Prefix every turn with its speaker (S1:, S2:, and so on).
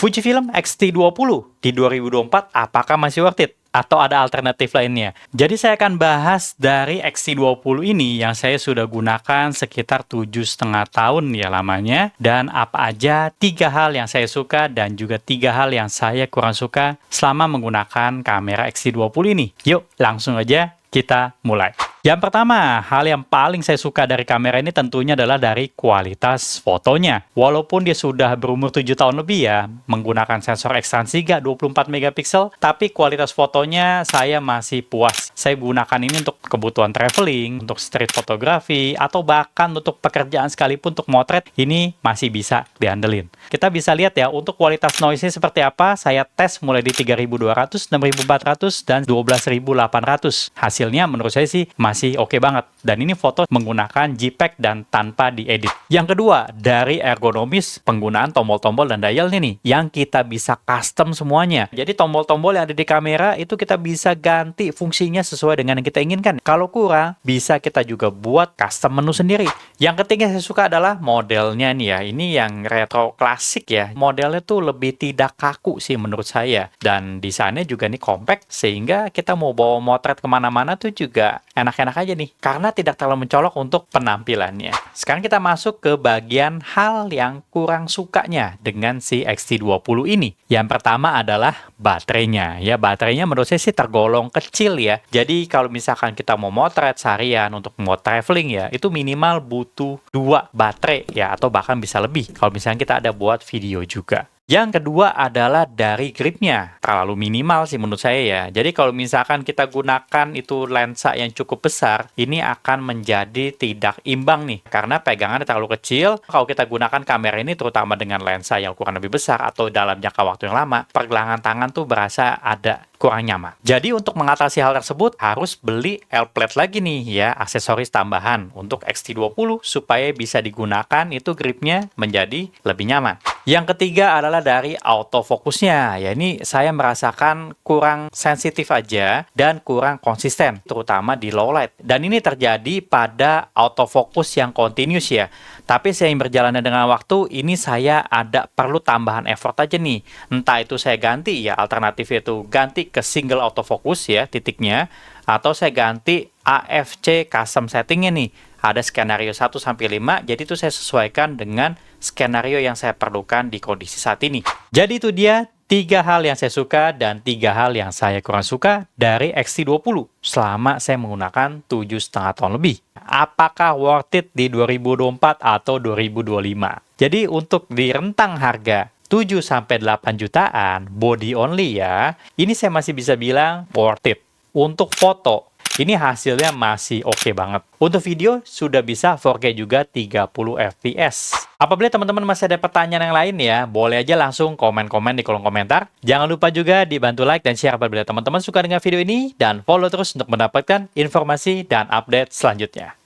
S1: Fujifilm X-T20 di 2024 apakah masih worth it? Atau ada alternatif lainnya? Jadi saya akan bahas dari X-T20 ini yang saya sudah gunakan sekitar 7,5 tahun ya lamanya. Dan apa aja 3 hal yang saya suka dan juga 3 hal yang saya kurang suka selama menggunakan kamera X-T20 ini. Yuk langsung aja kita mulai. Yang pertama, hal yang paling saya suka dari kamera ini tentunya adalah dari kualitas fotonya. Walaupun dia sudah berumur 7 tahun lebih ya, menggunakan sensor X-Trans 3 24 megapiksel, tapi kualitas fotonya saya masih puas. Saya gunakan ini untuk kebutuhan traveling, untuk street fotografi, atau bahkan untuk pekerjaan sekalipun untuk motret, ini masih bisa diandelin. Kita bisa lihat ya, untuk kualitas noise-nya seperti apa, saya tes mulai di 3200, 6400, dan 12800. Hasilnya menurut saya sih masih oke banget. Dan ini foto menggunakan JPEG dan tanpa diedit. Yang kedua, dari ergonomis penggunaan tombol-tombol dan dial nih, yang kita bisa custom semuanya. Jadi tombol-tombol yang ada di kamera itu kita bisa ganti fungsinya sesuai dengan yang kita inginkan. Kalau kurang, bisa kita juga buat custom menu sendiri. Yang ketiga saya suka adalah modelnya nih ya. Ini yang retro klasik ya. Modelnya tuh lebih tidak kaku sih menurut saya. Dan desainnya juga nih compact, sehingga kita mau bawa motret kemana-mana tuh juga enak-enak aja nih, karena tidak terlalu mencolok untuk penampilannya. Sekarang kita masuk ke bagian hal yang kurang sukanya dengan si X-T20 ini. Yang pertama adalah baterainya. Ya, baterainya menurut saya sih tergolong kecil ya. Jadi kalau misalkan kita mau motret seharian untuk mau traveling ya, itu minimal butuh 2 baterai ya, atau bahkan bisa lebih kalau misalnya kita ada buat video juga. Yang kedua adalah dari gripnya. Terlalu minimal sih menurut saya ya. Jadi kalau misalkan kita gunakan itu lensa yang cukup besar, ini akan menjadi tidak imbang nih. Karena pegangannya terlalu kecil. Kalau kita gunakan kamera ini terutama dengan lensa yang ukuran lebih besar atau dalam jangka waktu yang lama, pergelangan tangan tuh berasa ada kurang nyaman. Jadi untuk mengatasi hal tersebut harus beli L-plate lagi nih ya, aksesoris tambahan untuk X-T20 supaya bisa digunakan itu gripnya menjadi lebih nyaman. Yang ketiga adalah dari autofokusnya. Ya ini saya merasakan kurang sensitif aja dan kurang konsisten, terutama di low light. Dan ini terjadi pada autofokus yang continuous ya. Tapi seiring berjalannya dengan waktu, ini saya ada perlu tambahan effort aja nih. Entah itu saya ganti ya, alternatifnya itu ganti ke single autofocus ya, titiknya. Atau saya ganti AFC custom settingnya nih. Ada skenario 1-5, jadi itu saya sesuaikan dengan skenario yang saya perlukan di kondisi saat ini. Jadi itu dia 3 hal yang saya suka dan 3 hal yang saya kurang suka dari X-T20 selama saya menggunakan 7,5 tahun lebih. Apakah worth it di 2024 atau 2025? Jadi untuk di rentang harga 7-8 jutaan, body only ya, ini saya masih bisa bilang worth it. Untuk foto, ini hasilnya masih oke banget. Untuk video, sudah bisa 4K juga 30 fps. Apabila teman-teman masih ada pertanyaan yang lain ya, boleh aja langsung komen-komen di kolom komentar. Jangan lupa juga dibantu like dan share apabila teman-teman suka dengan video ini. Dan follow terus untuk mendapatkan informasi dan update selanjutnya.